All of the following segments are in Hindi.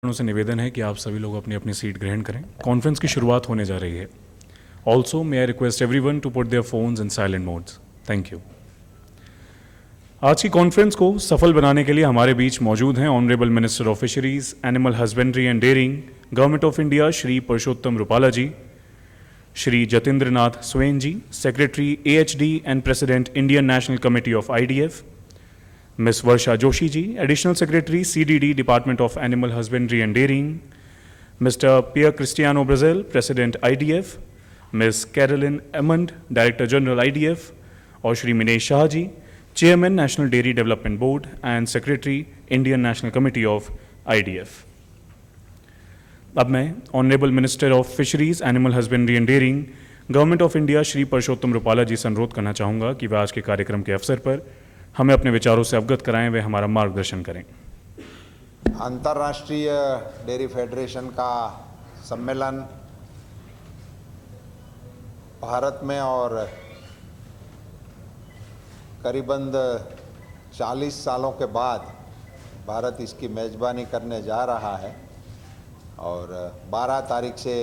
से निवेदन है कि आप सभी लोग अपनी अपनी सीट ग्रहण करें। कॉन्फ्रेंस की शुरुआत होने जा रही है। Also may I request everyone to put their phones in silent modes. Thank you. आज की कॉन्फ्रेंस को सफल बनाने के लिए हमारे बीच मौजूद हैं honourable minister of fisheries, animal husbandry and dairying, government of India, Shri Parshottam Rupala ji, Shri Jatendra Nath Swain ji, secretary AHD and president Indian national committee of IDF, Ms. Varsha Joshi ji, Additional Secretary CDD, Department of Animal Husbandry and Dairying, Mr. Pierre Cristiano Brazil, President IDF, Ms. Carolyn Emmond, Director General IDF, और श्री मिनेश शाह जी, Chairman National Dairy Development Board and Secretary Indian National Committee of IDF. अब मैं honourable minister of fisheries, animal husbandry and dairying, government of India, Shri Parshottam Rupala ji से अनुरोध करना चाहूँगा कि वह आज के कार्यक्रम के अवसर पर हमें अपने विचारों से अवगत कराएं, वे हमारा मार्गदर्शन करें। अंतर्राष्ट्रीय डेयरी फेडरेशन का सम्मेलन भारत में और करीबन 40 सालों के बाद भारत इसकी मेज़बानी करने जा रहा है और 12 तारीख से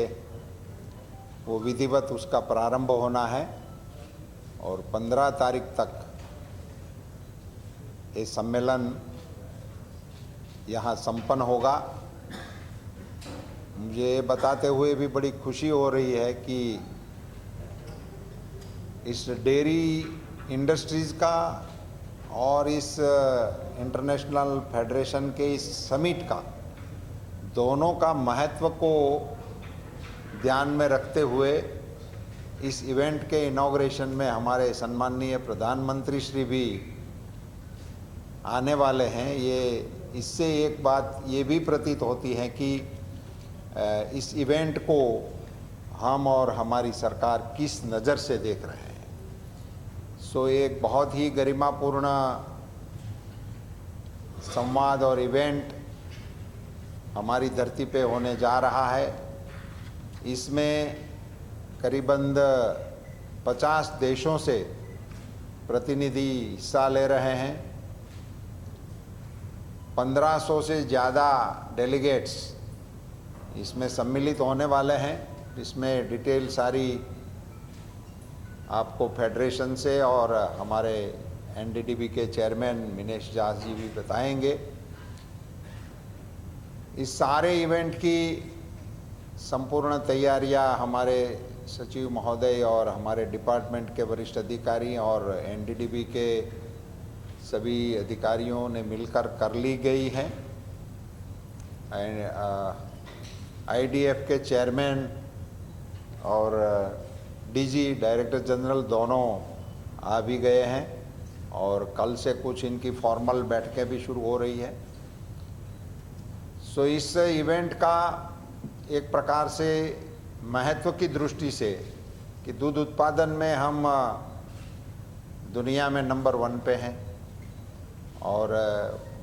वो विधिवत उसका प्रारंभ होना है और 15 तारीख तक ये सम्मेलन यहाँ संपन्न होगा। मुझे ये बताते हुए भी बड़ी खुशी हो रही है कि इस डेयरी इंडस्ट्रीज़ का और इस इंटरनेशनल फेडरेशन के इस समिट का, दोनों का महत्व को ध्यान में रखते हुए इस इवेंट के इनॉग्रेशन में हमारे सम्माननीय प्रधानमंत्री श्री भी आने वाले हैं। ये इससे एक बात ये भी प्रतीत होती है कि इस इवेंट को हम और हमारी सरकार किस नज़र से देख रहे हैं। सो एक बहुत ही गरिमापूर्ण संवाद और इवेंट हमारी धरती पे होने जा रहा है। इसमें करीबन 50 देशों से प्रतिनिधि हिस्सा ले रहे हैं। 1500 से ज़्यादा डेलीगेट्स इसमें सम्मिलित होने वाले हैं। इसमें डिटेल सारी आपको फेडरेशन से और हमारे NDDB के चेयरमैन मिनेश शाह जी भी बताएंगे। इस सारे इवेंट की संपूर्ण तैयारियां हमारे सचिव महोदय और हमारे डिपार्टमेंट के वरिष्ठ अधिकारी और NDDB के सभी अधिकारियों ने मिलकर कर ली गई है। IDF के चेयरमैन और DG डायरेक्टर जनरल दोनों आ भी गए हैं और कल से कुछ इनकी फॉर्मल बैठकें भी शुरू हो रही है। सो इस इवेंट का एक प्रकार से महत्व की दृष्टि से कि दूध उत्पादन में हम दुनिया में नंबर 1 पे हैं और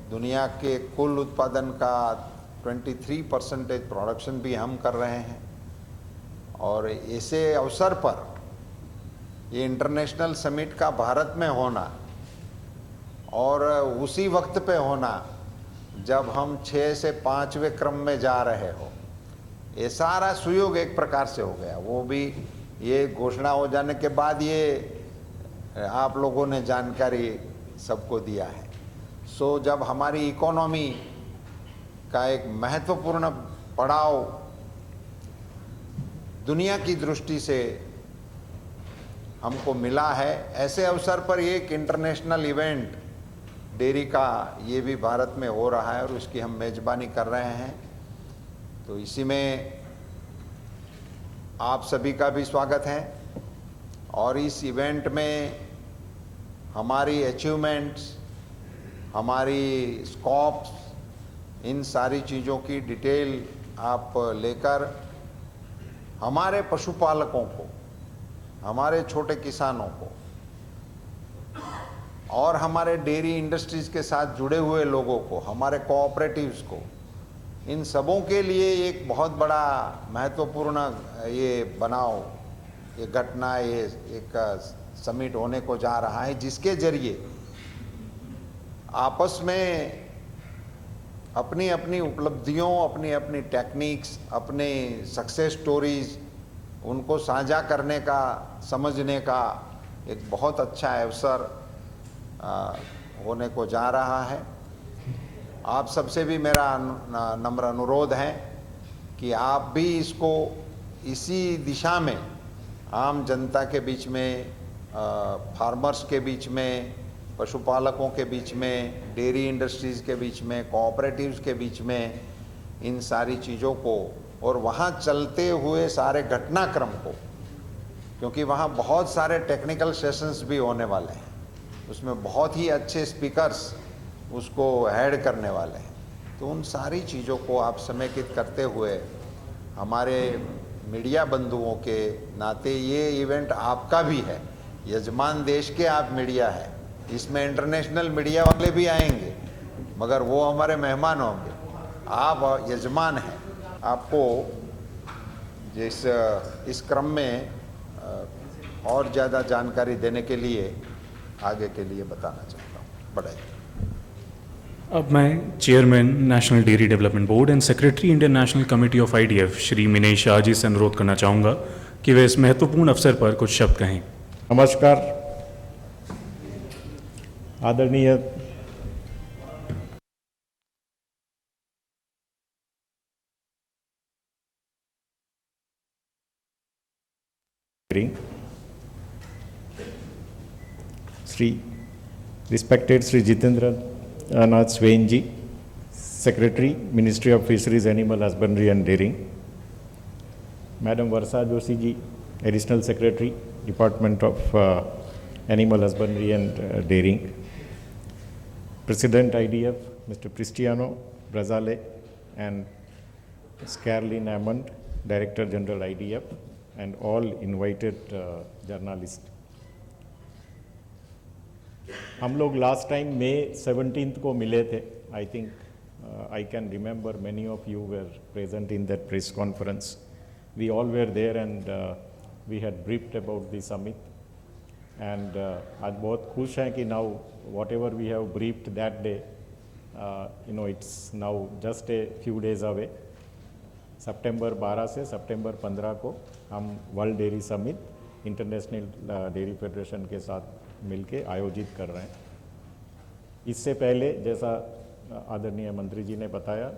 दुनिया के कुल उत्पादन का 23% प्रोडक्शन भी हम कर रहे हैं और ऐसे अवसर पर ये इंटरनेशनल समिट का भारत में होना और उसी वक्त पे होना जब हम 6 से 5वें क्रम में जा रहे हो, ये सारा सुयोग एक प्रकार से हो गया। वो भी ये घोषणा हो जाने के बाद ये आप लोगों ने जानकारी सबको दिया है। सो जब हमारी इकोनॉमी का एक महत्वपूर्ण पड़ाव दुनिया की दृष्टि से हमको मिला है, ऐसे अवसर पर एक इंटरनेशनल इवेंट डेयरी का ये भी भारत में हो रहा है और उसकी हम मेज़बानी कर रहे हैं। तो इसी में आप सभी का भी स्वागत है और इस इवेंट में हमारी अचीवमेंट्स, हमारी स्कोप्स, इन सारी चीज़ों की डिटेल आप लेकर हमारे पशुपालकों को, हमारे छोटे किसानों को और हमारे डेयरी इंडस्ट्रीज़ के साथ जुड़े हुए लोगों को, हमारे कोऑपरेटिव्स को, इन सबों के लिए एक बहुत बड़ा महत्वपूर्ण ये बनाव, ये घटना, ये एक समिट होने को जा रहा है जिसके जरिए आपस में अपनी अपनी उपलब्धियों, अपनी अपनी टेक्निक्स, अपने सक्सेस स्टोरीज उनको साझा करने का, समझने का एक बहुत अच्छा अवसर होने को जा रहा है। आप सबसे भी मेरा नम्र अनुरोध है कि आप भी इसको इसी दिशा में आम जनता के बीच में, फार्मर्स के बीच में, पशुपालकों के बीच में, डेयरी इंडस्ट्रीज़ के बीच में, कोऑपरेटिव्स के बीच में इन सारी चीज़ों को और वहाँ चलते हुए सारे घटनाक्रम को, क्योंकि वहाँ बहुत सारे टेक्निकल सेशंस भी होने वाले हैं, उसमें बहुत ही अच्छे स्पीकर्स उसको हेड करने वाले हैं, तो उन सारी चीज़ों को आप समेकित करते हुए हमारे मीडिया बंधुओं के नाते ये इवेंट आपका भी है, यजमान देश के आप मीडिया है, इसमें इंटरनेशनल मीडिया वाले भी आएंगे मगर वो हमारे मेहमान होंगे, आप यजमान हैं। आपको इस क्रम में और ज़्यादा जानकारी देने के लिए आगे के लिए बताना चाहता हूँ। बढ़ाइए। अब मैं chairman national dairy development board and secretary Indian national committee of IDF Shri Minesh Shah ji से अनुरोध करना चाहूँगा कि वे इस महत्वपूर्ण अवसर पर कुछ शब्द कहें। नमस्कार। आदरणीय Shri respected Sri Jitendra Nath Swain ji, Secretary, Ministry of Fisheries, Animal Husbandry and Dairying, Madam Varsa Joshi ji, Additional Secretary, Department of Animal Husbandry and Dairying, President IDF, Mr. Cristiano Brazale, and Scarlin Amond, Director General IDF, and all invited journalists. हम लोग लास्ट टाइम मई 17 को मिले थे. I think I can remember many of you were present in that press conference. We all were there and we had briefed about the summit and आज बहुत खुश हैं कि now whatever we have briefed that day, you know it's now just a few days away. सितंबर 12 से सितंबर 15 को हम world dairy summit international dairy federation के साथ मिलके आयोजित कर रहे हैं. इससे पहले जैसा आदरणीय मंत्री जी ने बताया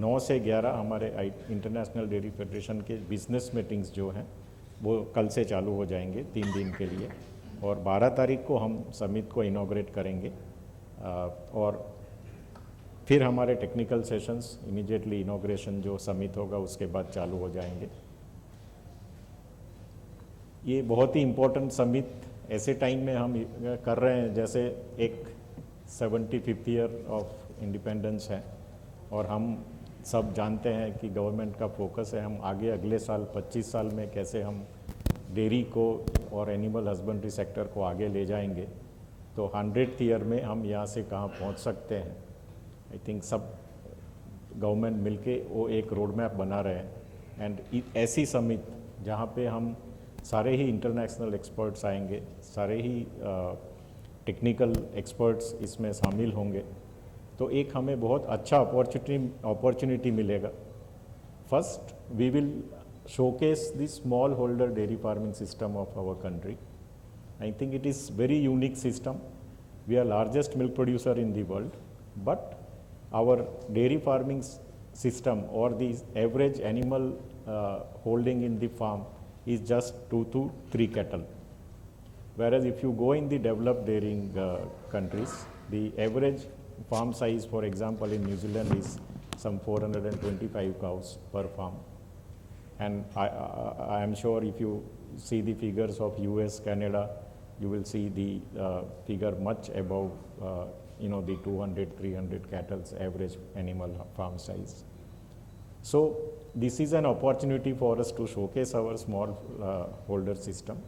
9 से 11 हमारे इंटरनेशनल डेयरी फेडरेशन के बिजनेस मीटिंग्स जो हैं वो कल से चालू हो जाएंगे 3 दिन के लिए, और 12 तारीख को हम समिट को इनॉग्रेट करेंगे और फिर हमारे टेक्निकल सेशंस इमीडिएटली इनॉग्रेशन जो समिट होगा उसके बाद चालू हो जाएंगे. ये बहुत ही इम्पोर्टेंट समिट ऐसे टाइम में हम कर रहे हैं जैसे एक 75th ईयर ऑफ इंडिपेंडेंस है और हम सब जानते हैं कि गवर्नमेंट का फोकस है हम आगे अगले साल 25 साल में कैसे हम डेयरी को और एनिमल हस्बेंड्री सेक्टर को आगे ले जाएंगे. तो 100th ईयर में हम यहाँ से कहाँ पहुँच सकते हैं. आई थिंक सब गवर्नमेंट मिलके वो एक रोड मैप बना रहे हैं. एंड ऐसी समिट जहाँ पे हम सारे ही इंटरनेशनल एक्सपर्ट्स आएंगे, सारे ही टेक्निकल एक्सपर्ट्स इसमें शामिल होंगे, तो एक हमें बहुत अच्छा अपॉर्चुनिटी मिलेगा. First we will showcase the small holder dairy farming system of our country. I think it is very unique system. We are largest milk producer in the world, but our dairy farming system और the average animal holding in the farm is just 2 to 3 cattle. Whereas if you go in the developed dairying countries, the average farm size, for example, in New Zealand is some 425 cows per farm. And I am sure if you see the figures of US, Canada, you will see the figure much above, the 200, 300 cattle's average animal farm size. So this is an opportunity for us to showcase our small holder system,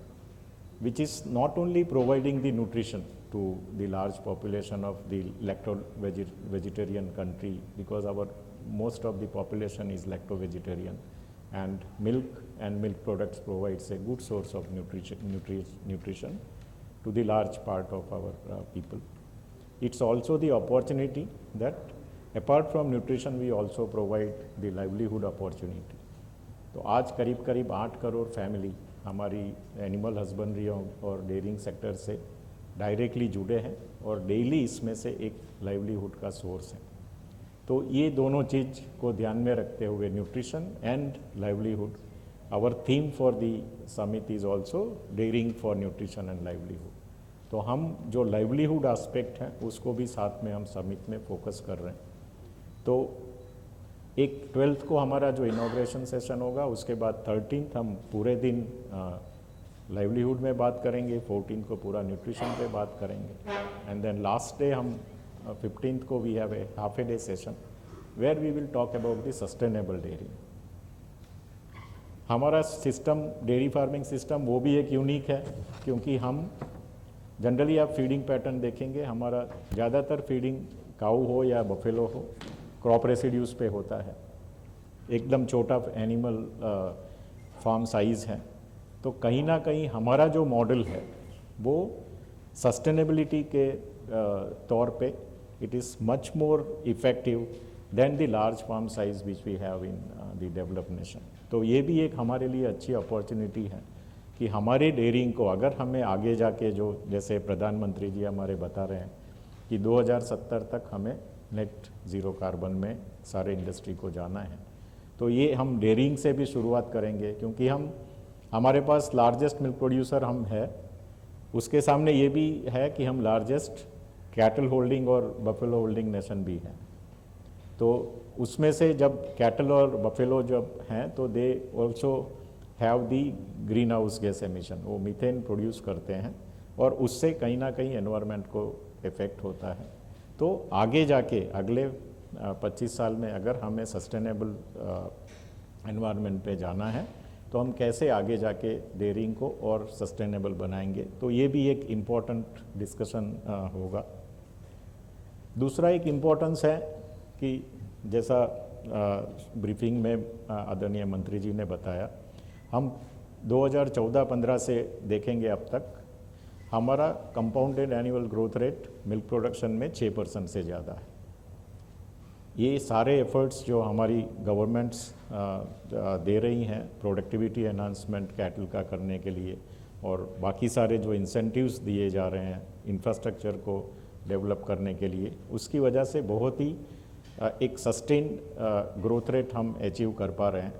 which is not only providing the nutrition to the large population of the lacto-vegetarian country, because most of the population is lacto-vegetarian, and milk and milk products provides a good source of nutrition to the large part of our people. It's also the opportunity that apart from nutrition we also provide the livelihood opportunity. तो आज करीब करीब 8 करोड़ फैमिली हमारी एनिमल हस्बेंड्री और डेयरिंग सेक्टर से डायरेक्टली जुड़े हैं और डेली इसमें से एक लाइवलीहुड का सोर्स है। तो ये दोनों चीज़ को ध्यान में रखते हुए nutrition and livelihood, our theme for the summit is also dairying for nutrition and livelihood. तो हम जो लाइवलीहुड एस्पेक्ट है उसको भी साथ में हम समिट में फोकस कर रहे हैं। तो एक 12th को हमारा जो इनॉग्रेशन सेशन होगा, उसके बाद 13th हम पूरे दिन लाइवलीहुड में बात करेंगे, 14th को पूरा न्यूट्रिशन पे बात करेंगे, एंड देन लास्ट डे हम 15th को we have a half a day session where we will talk about the sustainable dairying. हमारा सिस्टम, डेयरी फार्मिंग सिस्टम, वो भी एक यूनिक है क्योंकि हम जनरली आप फीडिंग पैटर्न देखेंगे, हमारा ज़्यादातर फीडिंग काऊ हो या बफेलो हो क्रॉप रेसिड्यूज़ पे होता है, एकदम छोटा एनिमल फार्म साइज़ है। तो कहीं ना कहीं हमारा जो मॉडल है वो सस्टेनेबिलिटी के तौर पे it is much more effective than the large farm size which we have in the developed nation. तो ये भी एक हमारे लिए अच्छी अपॉर्चुनिटी है कि हमारे डेयरिंग को अगर हमें आगे जाके, जो जैसे प्रधानमंत्री जी हमारे बता रहे हैं कि 2070 तक हमें नेट ज़ीरो कार्बन में सारे इंडस्ट्री को जाना है, तो ये हम डेयरिंग से भी शुरुआत करेंगे क्योंकि हमारे पास लार्जेस्ट मिल्क प्रोड्यूसर हम है, उसके सामने ये भी है कि हम लार्जेस्ट कैटल होल्डिंग और बफेलो होल्डिंग नेशन भी हैं। तो उसमें से जब कैटल और बफेलो जब हैं तो they also have the green house gas emission, वो मीथेन प्रोड्यूस करते हैं और उससे कहीं ना कहीं एनवायरनमेंट को इफ़ेक्ट होता है। तो आगे जाके अगले 25 साल में अगर हमें सस्टेनेबल एनवायरनमेंट पे जाना है तो हम कैसे आगे जाके डेयरिंग को और सस्टेनेबल बनाएंगे, तो ये भी एक इम्पॉर्टेंट डिस्कशन होगा। दूसरा एक इम्पोर्टेंस है कि जैसा ब्रीफिंग में आदरणीय मंत्री जी ने बताया, हम 2014-15 से देखेंगे अब तक हमारा compounded annual growth rate milk production में 6% से ज़्यादा है। ये सारे एफर्ट्स जो हमारी गवर्नमेंट्स दे रही हैं प्रोडक्टिविटी एनहांसमेंट कैटल का करने के लिए, और बाकी सारे जो इंसेंटिव्स दिए जा रहे हैं इंफ्रास्ट्रक्चर को डेवलप करने के लिए, उसकी वजह से बहुत ही एक सस्टेन ग्रोथ रेट हम अचीव कर पा रहे हैं।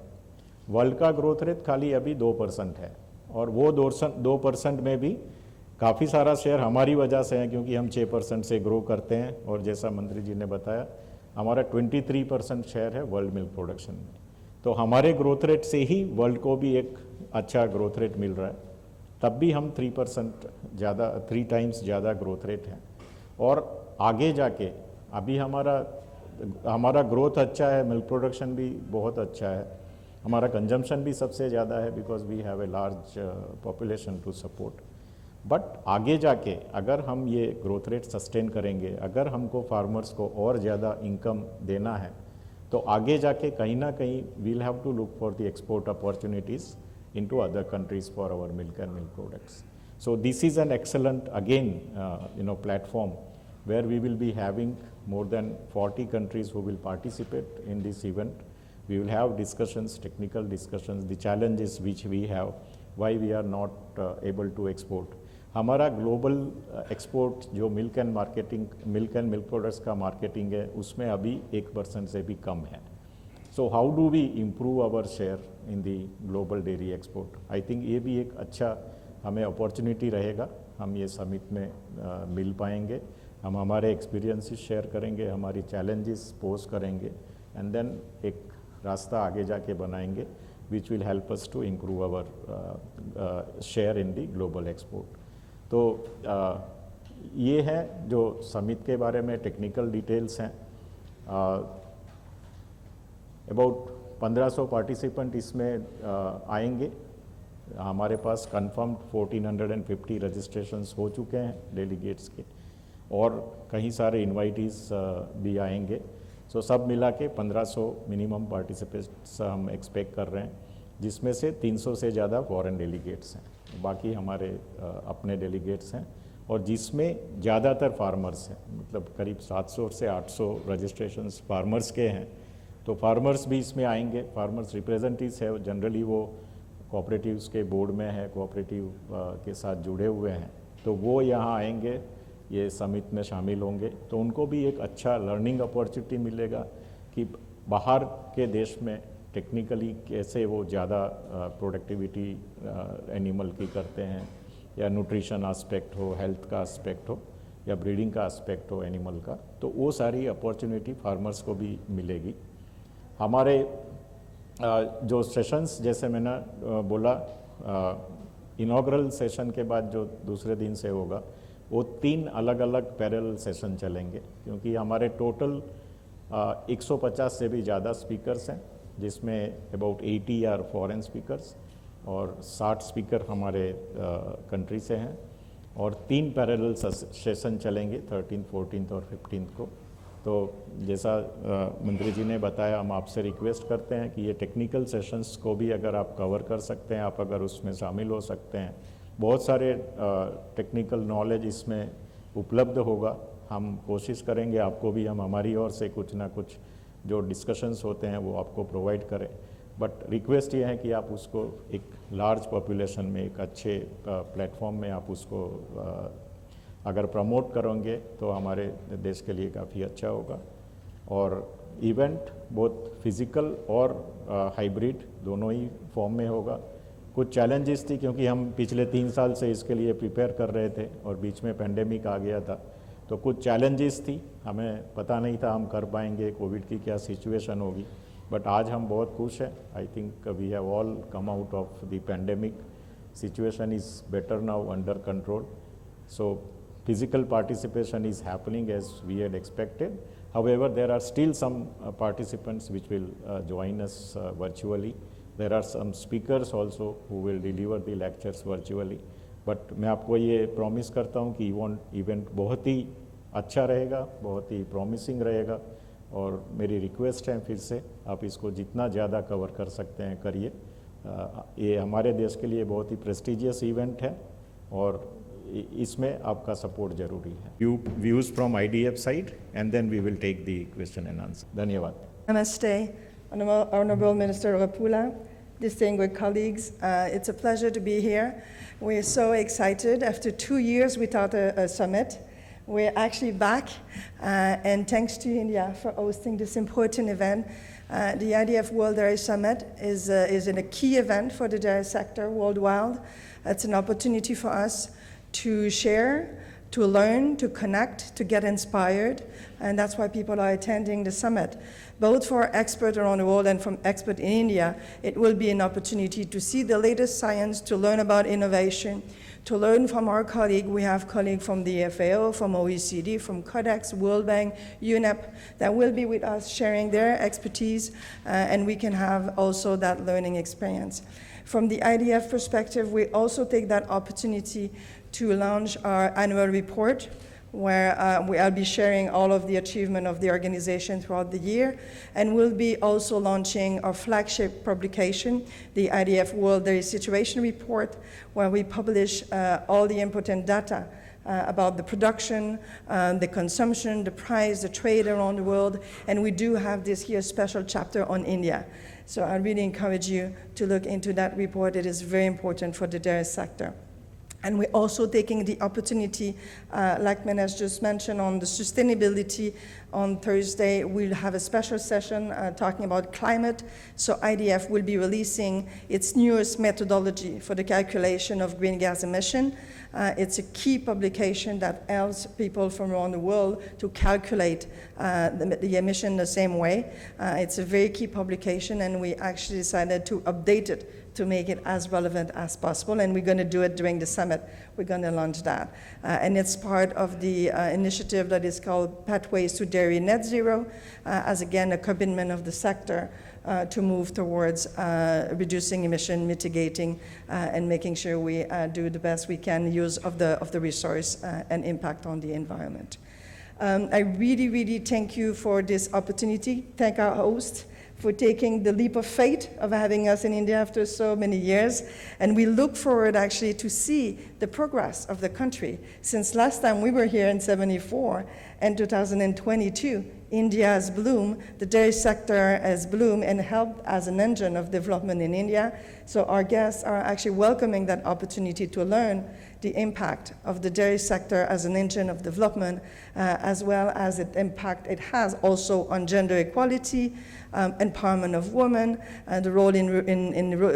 वर्ल्ड का ग्रोथ रेट खाली अभी 2% है और वो 2% में भी काफ़ी सारा शेयर हमारी वजह से है क्योंकि हम 6% से ग्रो करते हैं, और जैसा मंत्री जी ने बताया हमारा 23% शेयर है वर्ल्ड मिल्क प्रोडक्शन में। तो हमारे ग्रोथ रेट से ही वर्ल्ड को भी एक अच्छा ग्रोथ रेट मिल रहा है, तब भी हम 3% ज़्यादा, 3 टाइम्स ज़्यादा ग्रोथ रेट है। और आगे जाके अभी हमारा ग्रोथ अच्छा है, मिल्क प्रोडक्शन भी बहुत अच्छा है, हमारा कंजम्पशन भी सबसे ज़्यादा है because we have a large population to support. But आगे जाके अगर हम ये ग्रोथ रेट सस्टेन करेंगे, अगर हमको फार्मर्स को और ज़्यादा इनकम देना है, तो आगे जाके कहीं ना कहीं we'll have to look for the export opportunities into other countries for our milk and milk products. So this is an excellent again platform where we will be having more than 40 countries who will participate in this event. We will have discussions, technical discussions, the challenges which we have, why we are not able to export. हमारा ग्लोबल एक्सपोर्ट जो मिल्क एंड मिल्क प्रोडक्ट्स का मार्केटिंग है उसमें अभी 1% से भी कम है। So how do we improve our share in the global dairy export? I think ये भी एक अच्छा हमें अपॉर्चुनिटी रहेगा। हम ये समिट में मिल पाएंगे, हम हमारे एक्सपीरियंसेस शेयर करेंगे, हमारी चैलेंजेस पोज करेंगे, एंड देन एक रास्ता आगे जाके बनाएंगे which will help us to improve our share in the global export. तो ये है जो समिट के बारे में टेक्निकल डिटेल्स हैं। अबाउट 1500 पार्टिसिपेंट इसमें आएंगे। हमारे पास कंफर्म 1450 रजिस्ट्रेशंस हो चुके हैं डेलीगेट्स के, और कहीं सारे इन्वाइटीज़ भी आएंगे। सो सब मिला के 1500 मिनिमम पार्टिसिपेंट्स हम एक्सपेक्ट कर रहे हैं, जिसमें से 300 से ज़्यादा फॉरेन डेलीगेट्स हैं, बाकी हमारे अपने डेलीगेट्स हैं। और जिसमें ज़्यादातर फार्मर्स हैं, मतलब करीब 700 से 800 रजिस्ट्रेशंस फार्मर्स के हैं। तो फार्मर्स भी इसमें आएंगे। फार्मर्स रिप्रेजेंटेटिव्स है, जनरली वो कोऑपरेटिव्स के बोर्ड में है, कोऑपरेटिव के साथ जुड़े हुए हैं, तो वो यहाँ आएंगे, ये समिट में शामिल होंगे। तो उनको भी एक अच्छा लर्निंग अपॉर्चुनिटी मिलेगा कि बाहर के देश में टेक्निकली कैसे वो ज़्यादा प्रोडक्टिविटी एनिमल की करते हैं, या न्यूट्रिशन एस्पेक्ट हो, हेल्थ का एस्पेक्ट हो, या ब्रीडिंग का एस्पेक्ट हो एनिमल का, तो वो सारी अपॉर्चुनिटी फार्मर्स को भी मिलेगी। हमारे जो सेशंस, जैसे मैंने बोला, इनॉग्रल सेशन के बाद जो दूसरे दिन से होगा, वो 3 अलग अलग पैरेलल सेशन चलेंगे, क्योंकि हमारे टोटल 150 से भी ज़्यादा स्पीकर्स हैं, जिसमें अबाउट 80 आर फॉरेन स्पीकर्स और 60 स्पीकर हमारे कंट्री से हैं। और 3 पैरेलल सेशन चलेंगे 13, 14 और 15 को। तो जैसा मंत्री जी ने बताया, हम आपसे रिक्वेस्ट करते हैं कि ये टेक्निकल सेशंस को भी अगर आप कवर कर सकते हैं, आप अगर उसमें शामिल हो सकते हैं। बहुत सारे टेक्निकल नॉलेज इसमें उपलब्ध होगा। हम कोशिश करेंगे आपको भी, हम हमारी ओर से कुछ ना कुछ जो डिस्कशंस होते हैं वो आपको प्रोवाइड करें। बट रिक्वेस्ट ये है कि आप उसको एक लार्ज पॉपुलेशन में, एक अच्छे प्लेटफॉर्म में आप उसको अगर प्रमोट करोगे तो हमारे देश के लिए काफ़ी अच्छा होगा। और इवेंट बहुत फिज़िकल और हाइब्रिड दोनों ही फॉर्म में होगा। कुछ चैलेंजेस थी, क्योंकि हम पिछले 3 साल से इसके लिए प्रिपेयर कर रहे थे और बीच में पेंडेमिक आ गया था, तो कुछ चैलेंजेस थी, हमें पता नहीं था हम कर पाएंगे, कोविड की क्या सिचुएशन होगी। बट आज हम बहुत खुश हैं। I think we have all come out of the pandemic, situation is better now, under control. So physical participation is happening as we had expected. However, there are still some participants which will join us virtually. There are some speakers also who will deliver the lectures virtually. But मैं आपको ये promise करता हूँ कि event बहुत ही अच्छा रहेगा, बहुत ही promising रहेगा। और मेरी request है फिर से, आप इसको जितना ज़्यादा cover कर सकते हैं करिए। ये हमारे देश के लिए बहुत ही prestigious event है और इसमें आपका सपोर्ट जरूरी है। Views from IDF side and then we will take the question and answer. धन्यवाद। Namaste, Honorable Minister Rapula, distinguished colleagues. It's a pleasure to be here. We're so excited. After 2 years without a summit, we're actually back, and thanks to India for hosting this important event. The IDF World Dairy Summit is a key event for the dairy sector worldwide. It's an opportunity for us to share, to learn, to connect, to get inspired, and that's why people are attending the summit. Both for experts around the world and from experts in India, it will be an opportunity to see the latest science, to learn about innovation, to learn from our colleagues. We have colleagues from the FAO, from OECD, from Codex, World Bank, UNEP, that will be with us sharing their expertise, and we can have also that learning experience. From the IDF perspective, we also take that opportunity to launch our annual report, where I'll be sharing all of the achievement of the organization throughout the year, and we'll be also launching our flagship publication, the IDF World Dairy Situation Report, where we publish all the important data about the production, the consumption, the price, the trade around the world, and we do have this here special chapter on India. So I really encourage you to look into that report. It is very important for the dairy sector. And we're also taking the opportunity, like Manesh just mentioned, on the sustainability. On Thursday, we'll have a special session talking about climate. So IDF will be releasing its newest methodology for the calculation of green gas emission. It's a key publication that helps people from around the world to calculate the emission the same way. It's a very key publication, and we actually decided to update it to make it as relevant as possible, and we're going to do it during the summit. We're going to launch that. And it's part of the initiative that is called Pathways to Dairy Net Zero, as again a commitment of the sector to move towards reducing emission, mitigating, and making sure we do the best we can use of the resource and impact on the environment. I really, really thank you for this opportunity. Thank our host for taking the leap of faith of having us in India after so many years. And we look forward actually to see the progress of the country. Since last time we were here in 74 and 2022, India has bloomed, the dairy sector has bloomed and helped as an engine of development in India. So our guests are actually welcoming that opportunity to learn the impact of the dairy sector as an engine of development, as well as the impact it has also on gender equality, empowerment of women, the role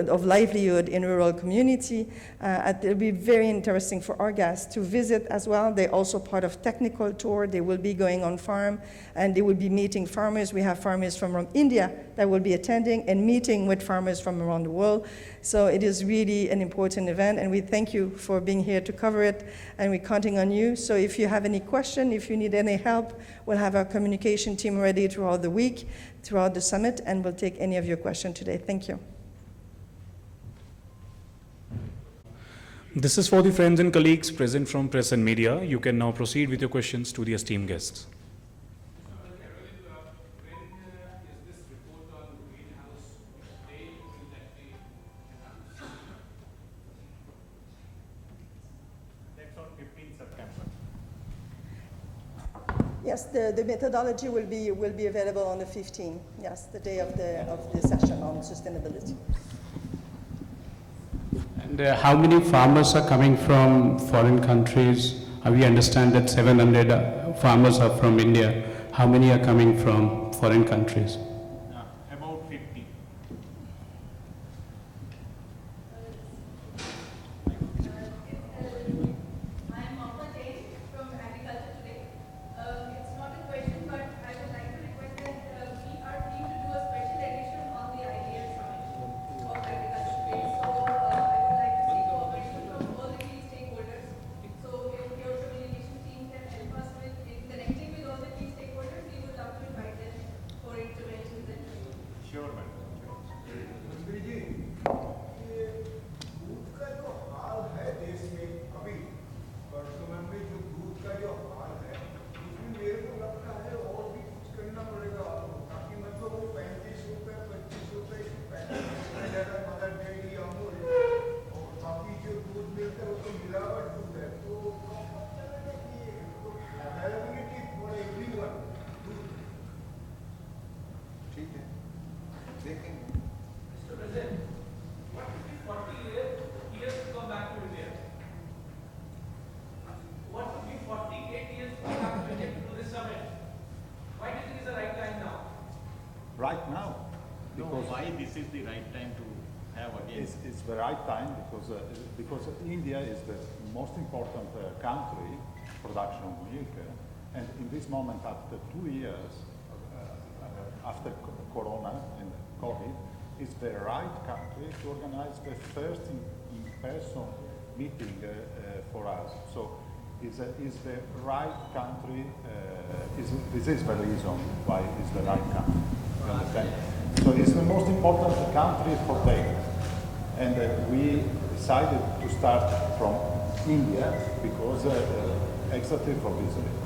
of livelihood in rural community. It will be very interesting for our guests to visit as well. They're also part of technical tour. They will be going on farm, and they will be meeting farmers. We have farmers from India that will be attending and meeting with farmers from around the world. So it is really an important event, and we thank you for being here to cover it, and we're counting on you. So if you have any question, if you need any help, we'll have our communication team ready throughout the week, throughout the summit, and we'll take any of your questions today. Thank you. This is for the friends and colleagues present from press and media. You can now proceed with your questions to the esteemed guests. Yes, the methodology will be available on the 15th. Yes, the day of the session on sustainability. And how many farmers are coming from foreign countries? We understand that 700 farmers are from India. How many are coming from foreign countries? About 50. I'm Mama Jane from Agriculture Today. It's not a question, but I would like to request that we are keen to do a special edition on the IDF Summit of Agriculture Today. So I would like to see cooperation from all the key stakeholders. So if your communication team can help us with connecting with all the key stakeholders, we would love to invite them for interventions and training. Sure, madam. दूध का जो हाल है देश में अभी वर्तमान में जो दूध का जो हाल है उसमें मेरे को लगता है और भी कुछ करना पड़ेगा ताकि मतलब वो 35 रुपए 25 रुपए 35 रुपए ज़्यादा मदर डेयरी अमूल और बाकी जो दूध मिलता है वो तो मिलावट दूध है तो अवेलेबिलिटी फॉर एवरीवन ठीक है, देखेंगे। Mr. President, what took you 40 years to come back to India? What took you 48 years to come back to India to do this summit? Why do you think it's the right time now? Right now, because Why this is the right time to have again? it's the right time because India is the most important country production of milk, and in this moment, after 2 years after Corona and COVID, is the right country to organize the first in-person meeting for us. So is the right country, this is the reason why it's the right country, you understand? So it's the most important country for dairy. And we decided to start from India because exactly for this reason.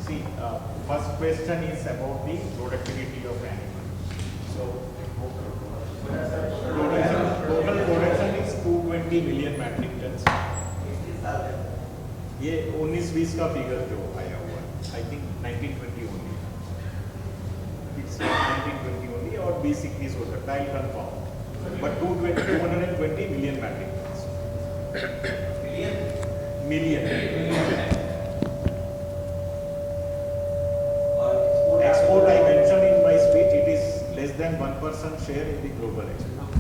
See, first question is about the productivity of animals. So, total production is 220 million metric tons. ये 19-20 का फिगर जो आया हुआ है, I think 1920 only. It's 1920 only और 20-21 हो सकता है, I'll confirm. But 220 million metric tons. Million. Export, I mentioned in my speech, it is less than 1% share in the global export.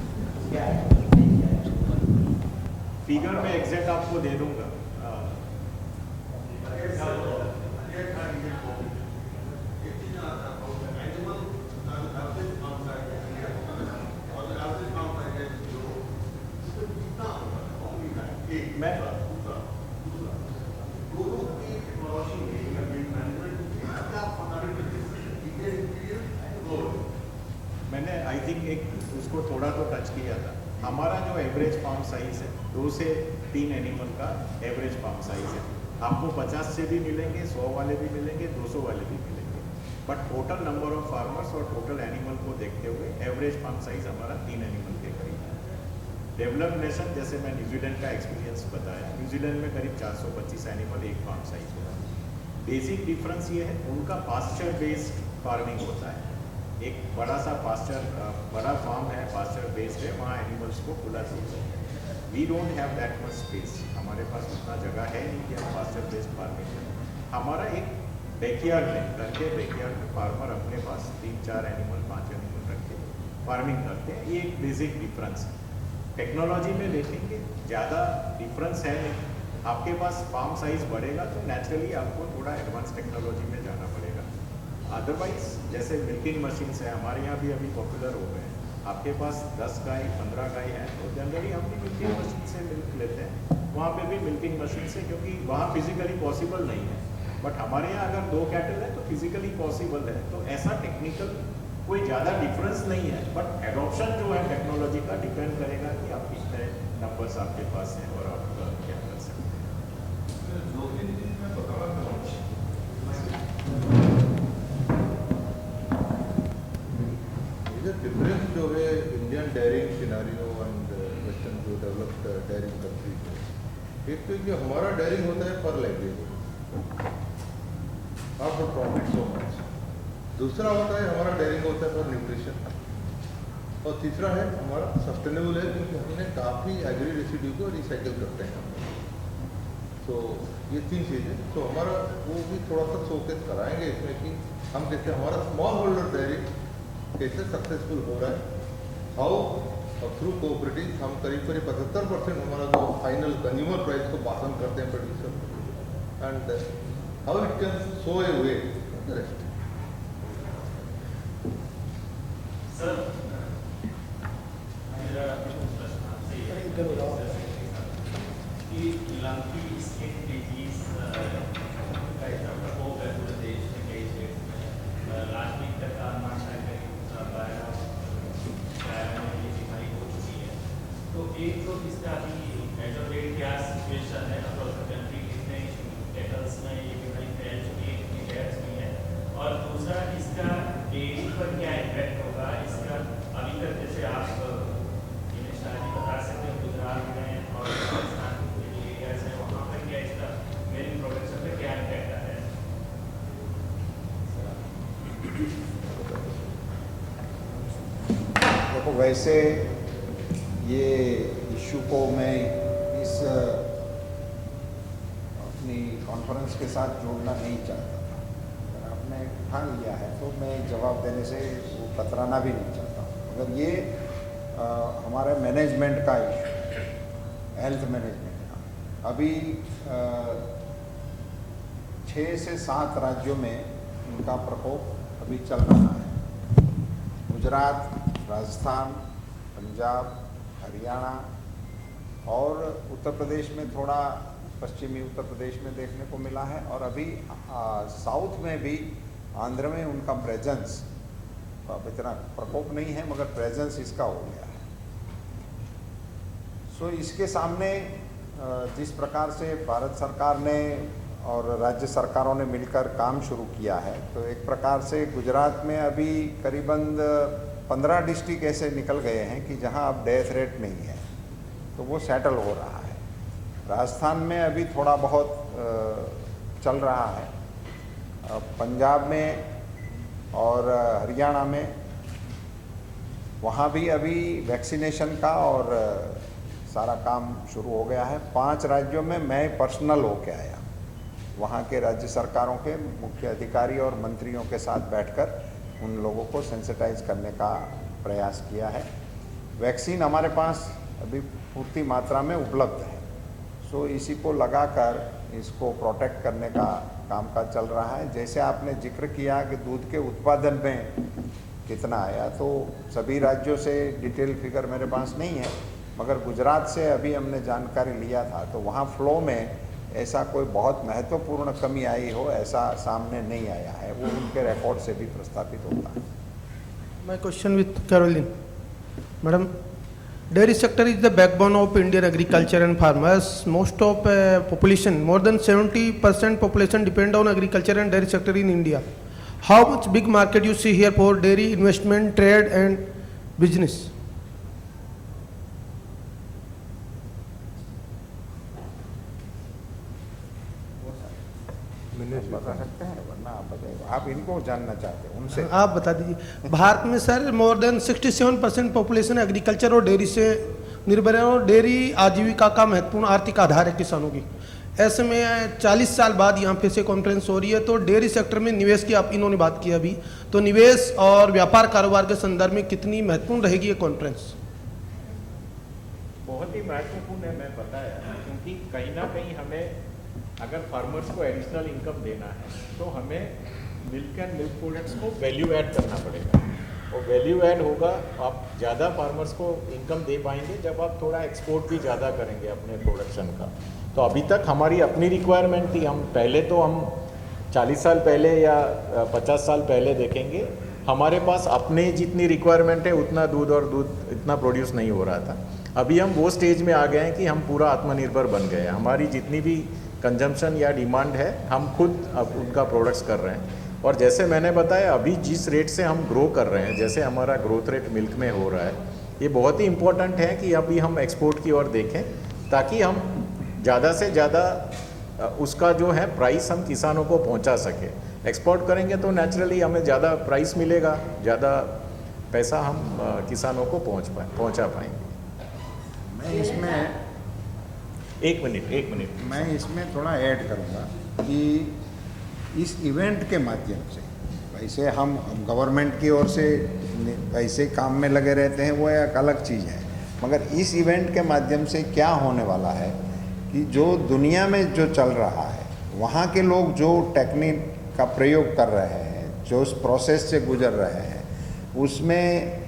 Figure में एग्जैक्ट आपको दे दूंगा. मैं आई थिंक एक उसको थोड़ा तो टच किया था। हमारा जो एवरेज फार्म साइज है 2 से 3 एनिमल का एवरेज फार्म साइज है। आपको 50 से भी मिलेंगे, 100 वाले भी मिलेंगे, 200 वाले भी मिलेंगे, but total number of farmers और टोटल एनिमल को देखते हुए एवरेज फार्म साइज हमारा 3 एनिमल के करीब है। डेवलप्ड नेशन जैसे मैं न्यूजीलैंड का एक्सपीरियंस बताया, न्यूजीलैंड में करीब 425 एनिमल एक फार्म साइज होता है। बेसिक डिफरेंस ये है, उनका पास्चर बेस्ड फार्मिंग होता है। एक बड़ा सा पास्चर, बड़ा फार्म है, पास्चर बेस्ड है, वहाँ एनिमल्स को खुला छोड़ सकते हैं। We don't have that much space, हमारे पास उतना जगह है नहीं कि हम पास्चर बेस्ड फार्मिंग करें। हमारा एक बैकयार्ड में, घर के बैकयार्ड में फार्मर अपने पास 3-4 एनिमल, 5 एनिमल रख के फार्मिंग करते हैं। ये एक बेसिक डिफरेंस है। टेक्नोलॉजी में देखेंगे ज़्यादा डिफरेंस है नहीं। आपके पास फार्म साइज बढ़ेगा तो नेचुरली आपको थोड़ा एडवांस टेक्नोलॉजी में जाना पड़ेगा। अदरवाइज जैसे मिल्किंग मशीन्स है, हमारे यहाँ भी अभी पॉपुलर हो गए हैं। आपके पास 10 गाय 15 गाय है तो जनरली हम भी मिल्किंग मशीन से मिल्क लेते हैं। वहाँ पे भी मिल्किंग मशीन से, क्योंकि वहाँ फिजिकली पॉसिबल नहीं है। बट हमारे यहाँ अगर 2 कैटल है तो फिजिकली पॉसिबल है। तो ऐसा टेक्निकल कोई ज़्यादा डिफरेंस नहीं है, बट एडॉप्शन जो है टेक्नोलॉजी का डिपेंड करेगा कि आप कितने नंबर्स आपके पास हैं और आप क्या कर सकते हैं। 2-3 दिन में बताना चाहूँगा। मेजर डिफरेंस जो है Indian dairying scenario and western जो डेवलप्ड डेयरिंग कंट्रीज है, एक तो जो हमारा डेयरिंग होता है पर लाइवलीहुड, आप प्रॉफिट सो मच। दूसरा होता है हमारा डेयरिंग होता है फॉर न्यूट्रिशन, और तीसरा है हमारा सस्टेनेबल है क्योंकि हमने काफ़ी एग्री रेसिड्यू को रिसाइकिल करते हैं। तो ये 3 चीज़ें तो हमारा वो भी थोड़ा सा शोकेस कराएंगे इसमें कि हम कैसे हमारा स्मॉल होल्डर डेयरिंग कैसे सक्सेसफुल हो रहा है, हाउ थ्रू कोऑपरेटिव हम करीब 75% हमारा जो फाइनल कंज्यूमर प्राइस को पास ऑन करते हैं producer, and how it can show A way the rest. Sir मेरा प्रश्न आपसे ये है कि लंकी स्किन डिजीज का इतना प्रकोप है पूरे देश में, कई स्टेट्स में। लास्ट वीक तक का अनुमान है ये बीमारी हो चुकी है। तो एक तो इसका अभी एज ऑफ डेट क्या सिचुएशन है अक्रॉस द कंट्री, कितने कैटल्स में ये बीमारी फैल चुकी है, कितनी डेथ्स हुई है, और दूसरा इसका डेयरी पर क्या इम्पैक्ट होगा इसका। अभी तक जैसे आप शायद बता सकते हैं गुजरात में और राजस्थान के कुछ एरियाज हैं, वहाँ पर क्या इसका मिल्क प्रोडक्शन पर क्या इम्पैक्ट आ रहा है। देखो वैसे ये इशू को मैं इस अपनी कॉन्फ्रेंस के साथ जोड़ना नहीं चाहता था। अगर आपने ठान लिया है तो मैं जवाब देने से वो कतराना भी नहीं चाहता हूँ। मगर ये हमारे मैनेजमेंट का इशू, हेल्थ मैनेजमेंट का। अभी 6 से 7 राज्यों में उनका प्रकोप अभी चल रहा है। गुजरात, राजस्थान, पंजाब, हरियाणा और उत्तर प्रदेश में, थोड़ा पश्चिमी उत्तर प्रदेश में देखने को मिला है, और अभी साउथ में भी, आंध्र में उनका प्रेजेंस, अब इतना प्रकोप नहीं है मगर प्रेजेंस इसका हो गया है। सो इसके सामने जिस प्रकार से भारत सरकार ने और राज्य सरकारों ने मिलकर काम शुरू किया है, तो एक प्रकार से गुजरात में अभी करीबन 15 डिस्ट्रिक्ट ऐसे निकल गए हैं कि जहां अब डेथ रेट नहीं है, तो वो सेटल हो रहा है। राजस्थान में अभी थोड़ा बहुत चल रहा है, पंजाब में और हरियाणा में, वहाँ भी अभी वैक्सीनेशन का और सारा काम शुरू हो गया है। 5 राज्यों में मैं पर्सनल होके आया, वहाँ के राज्य सरकारों के मुख्य अधिकारी और मंत्रियों के साथ बैठकर उन लोगों को सेंसिटाइज करने का प्रयास किया है। वैक्सीन हमारे पास अभी पूर्ति मात्रा में उपलब्ध है, सो इसी को लगाकर इसको प्रोटेक्ट करने का कामकाज चल रहा है। जैसे आपने जिक्र किया कि दूध के उत्पादन में कितना आया, तो सभी राज्यों से डिटेल फिगर मेरे पास नहीं है, मगर गुजरात से अभी हमने जानकारी लिया था, तो वहाँ फ्लो में ऐसा कोई बहुत महत्वपूर्ण कमी आई हो ऐसा सामने नहीं आया है। वो उनके रिकॉर्ड से भी प्रस्तापित होता है। My question with Caroline. Madam, dairy sector is the backbone of Indian agriculture and farmers. Most of population, more than 70% population depend on agriculture and dairy sector in India. How much big market you see here for dairy investment, trade and business? बता सकते हैं वरना आप बताइए, आप इनको जानना चाहते हैं उनसे। आप बता दीजिए। भारत में sir more than 67% population agriculture और डेयरी से निर्भर है और डेयरी आजीविका का महत्वपूर्ण आर्थिक आधार है किसानों की। ऐसे में 40 साल बाद यहाँ पे से कॉन्फ्रेंस हो रही है, तो डेयरी सेक्टर में निवेश की आप इन्होंने बात की अभी, तो निवेश और व्यापार कारोबार के संदर्भ में कितनी महत्वपूर्ण रहेगी ये कॉन्फ्रेंस? बहुत ही महत्वपूर्ण है, मैं बताया, क्योंकि कहीं ना कहीं हमें अगर फार्मर्स को एडिशनल इनकम देना है तो हमें मिल्क एंड मिल्क प्रोडक्ट्स को वैल्यू ऐड करना पड़ेगा, और वैल्यू ऐड होगा आप ज़्यादा फार्मर्स को इनकम दे पाएंगे जब आप थोड़ा एक्सपोर्ट भी ज़्यादा करेंगे अपने प्रोडक्शन का। तो अभी तक हमारी अपनी रिक्वायरमेंट थी, हम पहले तो हम 40 साल पहले या 50 साल पहले देखेंगे, हमारे पास अपने जितनी रिक्वायरमेंट है उतना दूध और दूध इतना प्रोड्यूस नहीं हो रहा था। अभी हम वो स्टेज में आ गए हैं कि हम पूरा आत्मनिर्भर बन गए हैं, हमारी जितनी भी कंजम्पशन या डिमांड है हम खुद अब उनका प्रोडक्ट्स कर रहे हैं। और जैसे मैंने बताया, अभी जिस रेट से हम ग्रो कर रहे हैं, जैसे हमारा ग्रोथ रेट मिल्क में हो रहा है, ये बहुत ही इम्पोर्टेंट है कि अभी हम एक्सपोर्ट की ओर देखें, ताकि हम ज़्यादा से ज़्यादा उसका जो है प्राइस हम किसानों को पहुंचा सके। एक्सपोर्ट करेंगे तो नेचुरली हमें ज़्यादा प्राइस मिलेगा, ज़्यादा पैसा हम किसानों को पहुंचा पाएंगे। मैं इसमें एक मिनट मैं इसमें थोड़ा ऐड करूंगा कि इस इवेंट के माध्यम से, वैसे हम गवर्नमेंट की ओर से वैसे काम में लगे रहते हैं, वो एक अलग चीज़ है, मगर इस इवेंट के माध्यम से क्या होने वाला है कि जो दुनिया में जो चल रहा है, वहाँ के लोग जो टेक्निक का प्रयोग कर रहे हैं, जो उस प्रोसेस से गुजर रहे हैं, उसमें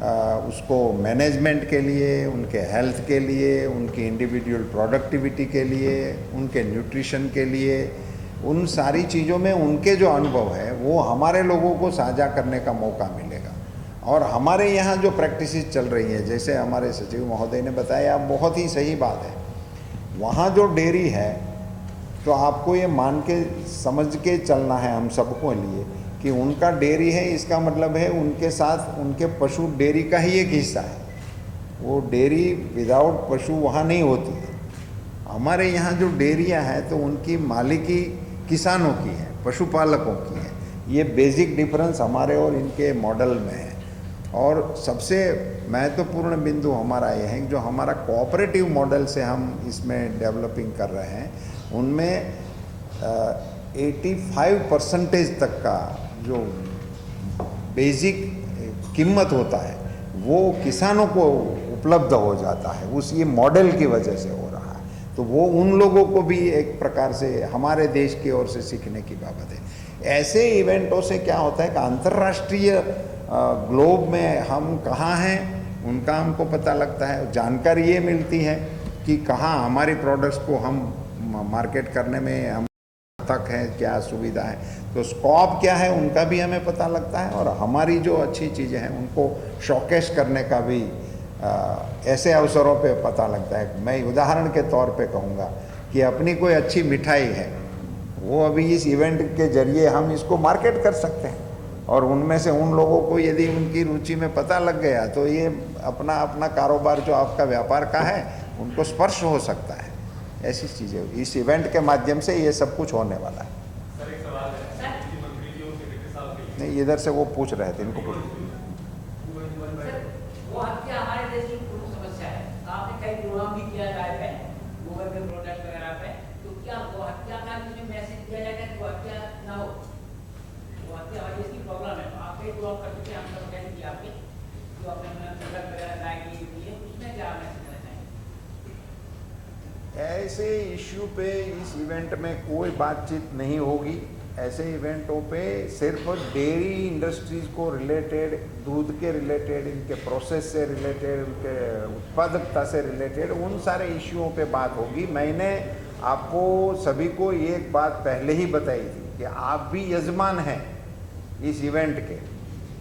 उसको मैनेजमेंट के लिए, उनके हेल्थ के लिए, उनकी इंडिविजुअल प्रोडक्टिविटी के लिए, उनके न्यूट्रिशन के लिए, उन सारी चीज़ों में उनके जो अनुभव है वो हमारे लोगों को साझा करने का मौका मिलेगा। और हमारे यहाँ जो प्रैक्टिसेस चल रही है, जैसे हमारे सचिव महोदय ने बताया, बहुत ही सही बात है। वहाँ जो डेयरी है, तो आपको ये मान के समझ के चलना है हम सबको लिए कि उनका डेयरी है, इसका मतलब है उनके साथ उनके पशु डेयरी का ही एक हिस्सा है। वो डेयरी विदाउट पशु वहाँ नहीं होती है। हमारे यहाँ जो डेयरियाँ हैं तो उनकी मालिकी किसानों की है, पशुपालकों की है। ये बेसिक डिफरेंस हमारे और इनके मॉडल में है। और सबसे महत्वपूर्ण बिंदु हमारा ये है कि जो हमारा कोऑपरेटिव मॉडल से हम इसमें डेवलपिंग कर रहे हैं, उनमें 85% तक का जो बेसिक कीमत होता है वो किसानों को उपलब्ध हो जाता है, उस ये मॉडल की वजह से हो रहा है। तो वो उन लोगों को भी एक प्रकार से हमारे देश की ओर से सीखने की बाबत है। ऐसे इवेंटों से क्या होता है कि अंतर्राष्ट्रीय ग्लोब में हम कहाँ हैं उनका हमको पता लगता है, जानकारी ये मिलती है कि कहाँ हमारी प्रोडक्ट्स को हम मार्केट करने में हम तक है, क्या सुविधा है, तो स्कोप क्या है उनका भी हमें पता लगता है। और हमारी जो अच्छी चीज़ें हैं उनको शोकेस करने का भी ऐसे अवसरों पे पता लगता है। मैं उदाहरण के तौर पे कहूँगा कि अपनी कोई अच्छी मिठाई है, वो अभी इस इवेंट के जरिए हम इसको मार्केट कर सकते हैं, और उनमें से उन लोगों को यदि उनकी रुचि में पता लग गया तो ये अपना अपना कारोबार जो आपका व्यापार का है उनको स्पर्श हो सकता है। ऐसी चीज़ें इस इवेंट के माध्यम से ये सब कुछ होने वाला है। सर एक सवाल है, मंत्री जी और सेक्रेटरी साहब के लिए। नहीं, इधर से वो पूछ रहे थे, इनको पूछ। वो हत्या हमारे देश की प्रमुख समस्या है। आपने कई प्रोग्राम भी किया गाय पे, गोबर के प्रोडक्ट वगैरह पे, तो क्या वो हत्या का इसमें मैसेज दिया जाएगा कि वो हत्या ना हो? वो हत्या हमारे देश की प्रॉब्लम है। आप कई प्रोग्राम कर चुके हैं, हम सब कह दिए आपके जो अपने प्रोडक्ट वगैरह गाय की लिए, उसमें क्या मैसेज देना चाहिए? ऐसे इश्यू पे इस इवेंट में कोई बातचीत नहीं होगी। ऐसे इवेंटों पे सिर्फ डेयरी इंडस्ट्रीज को रिलेटेड, दूध के रिलेटेड, इनके प्रोसेस से रिलेटेड, उनके उत्पादकता से रिलेटेड उन सारे इश्यूओं पे बात होगी। मैंने आपको सभी को ये एक बात पहले ही बताई थी कि आप भी यजमान हैं इस इवेंट के,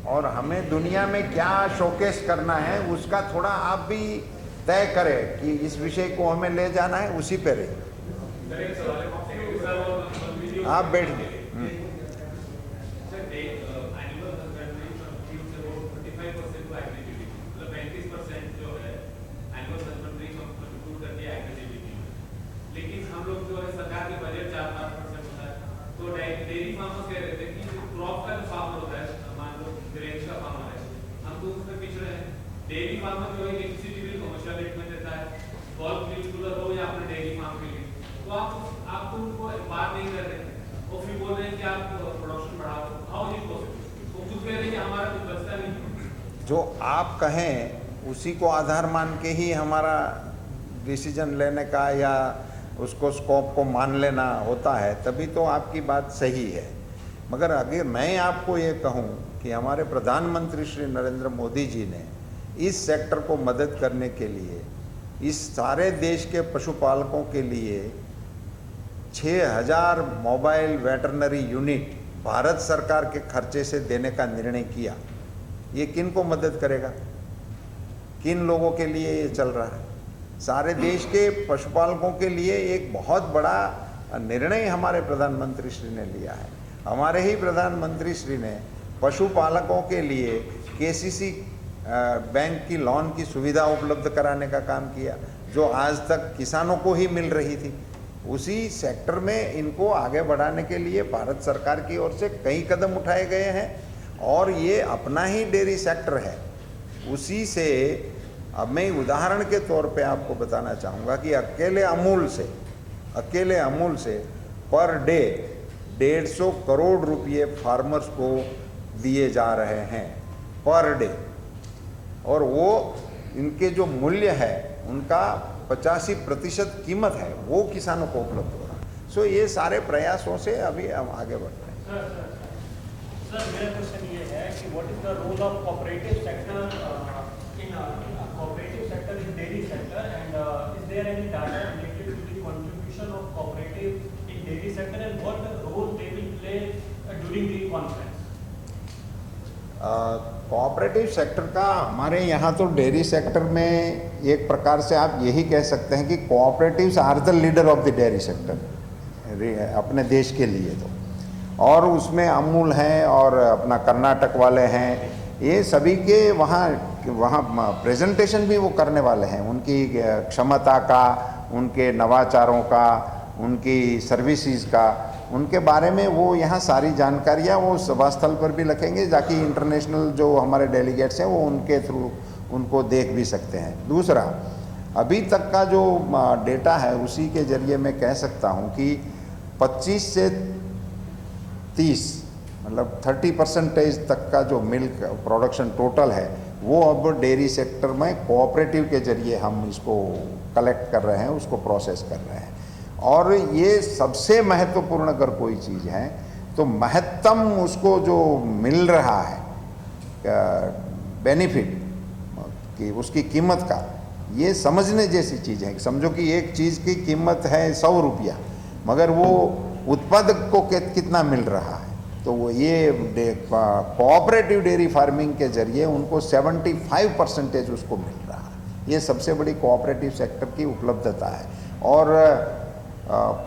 और हमें दुनिया में क्या शोकेस करना है उसका थोड़ा आप भी तय करें कि इस विषय को हमें ले जाना है, उसी पे रहे। आप बैठिए। लेकिन हम लोग जो है सरकार के बजट 4-5% होता है, तो डेयरी फार्मर्स कह रहे थे कि जो क्रॉप का जो फार्मर होता है, मान लो ग्रेन्स का फार्मर है, हम तो उसमें पिछड़े हैं। डेयरी फार्मर जो है इलेक्ट्रिसिटी बिल कमर्शियल रेट में देता है, बल्क मिल्क कूलर हो या अपने डेयरी फार्म के लिए, तो आप तो उनको बात नहीं कर रहे और फिर बोल रहे हैं कि आप प्रोडक्शन बढ़ाओ। How is it possible? वो खुद कह रहे हैं कि हमारा कुछ बचता नहीं। जो आप कहें उसी को आधार मान के ही हमारा डिसीजन लेने का या उसको स्कोप को मान लेना होता है, तभी तो आपकी बात सही है। मगर अगर मैं आपको ये कहूँ कि हमारे प्रधानमंत्री श्री नरेंद्र मोदी जी ने इस सेक्टर को मदद करने के लिए इस सारे देश के पशुपालकों के लिए 6000 मोबाइल वेटरनरी यूनिट भारत सरकार के खर्चे से देने का निर्णय किया। ये किन को मदद करेगा? किन लोगों के लिए ये चल रहा है? सारे देश के पशुपालकों के लिए एक बहुत बड़ा निर्णय हमारे प्रधानमंत्री श्री ने लिया है। हमारे ही प्रधानमंत्री श्री ने पशुपालकों के लिए केसीसी बैंक की लोन की सुविधा उपलब्ध कराने का काम किया, जो आज तक किसानों को ही मिल रही थी। उसी सेक्टर में इनको आगे बढ़ाने के लिए भारत सरकार की ओर से कई कदम उठाए गए हैं और ये अपना ही डेयरी सेक्टर है। उसी से अब मैं उदाहरण के तौर पे आपको बताना चाहूँगा कि अकेले अमूल से पर डे 150 करोड़ रुपये फार्मर्स को दिए जा रहे हैं पर डे, और वो इनके जो मूल्य है उनका 85% कीमत है वो किसानों को उपलब्ध हो रहा है। सो ये सारे प्रयासों से अभी हम आगे बढ़ रहे हैं। सर मेरा क्वेश्चन ये है कि what is the role of cooperative sector in dairy sector, and is there any data related to the contribution of cooperative in dairy sector and what role they will play during the conference? Cooperative sector का हमारे यहाँ तो डेयरी सेक्टर में एक प्रकार से आप यही कह सकते हैं कि cooperatives are the leader of the dairy sector अपने देश के लिए तो, और उसमें अमूल हैं और अपना कर्नाटक वाले हैं, ये सभी के वहाँ प्रेजेंटेशन भी वो करने वाले हैं, उनकी क्षमता का, उनके नवाचारों का, उनकी सर्विसेज का, उनके बारे में वो यहाँ सारी जानकारियाँ वो सभा स्थल पर भी रखेंगे, ताकि इंटरनेशनल जो हमारे डेलीगेट्स हैं वो उनके थ्रू उनको देख भी सकते हैं। दूसरा, अभी तक का जो डेटा है उसी के जरिए मैं कह सकता हूँ कि 25 से 30 मतलब 30% तक का जो मिल्क प्रोडक्शन टोटल है वो अब डेयरी सेक्टर में कोऑपरेटिव के जरिए हम इसको कलेक्ट कर रहे हैं, उसको प्रोसेस कर रहे हैं। और ये सबसे महत्वपूर्ण अगर कोई चीज़ है तो महत्तम उसको जो मिल रहा है बेनिफिट कि उसकी कीमत का, ये समझने जैसी चीज़ है। समझो कि एक चीज़ की कीमत है 100 रुपया, मगर वो उत्पादक को कितना मिल रहा है, तो वो ये कोऑपरेटिव डेयरी फार्मिंग के जरिए उनको 75% उसको मिल रहा है। ये सबसे बड़ी कोऑपरेटिव सेक्टर की उपलब्धता है और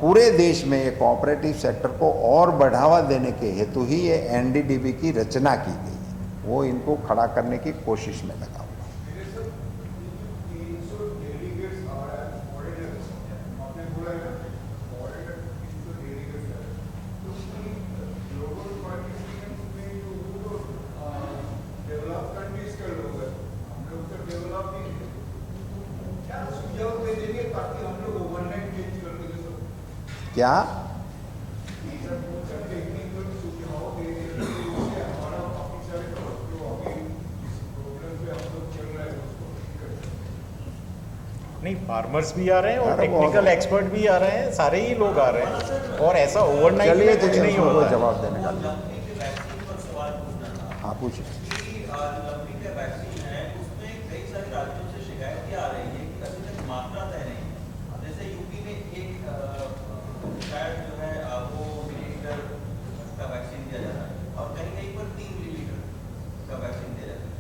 पूरे देश में ये कोऑपरेटिव सेक्टर को और बढ़ावा देने के हेतु ही ये एनडीडीबी की रचना की गई है, वो इनको खड़ा करने की कोशिश में लगा हुआ है। क्या नहीं, फार्मर्स भी आ रहे हैं और टेक्निकल एक्सपर्ट भी आ रहे हैं, सारे ही लोग आ रहे हैं और ऐसा ओवरनाइट में कुछ नहीं होता। जवाब देने का हाँ पूछिए। का वैक्सीन दिया जाता है,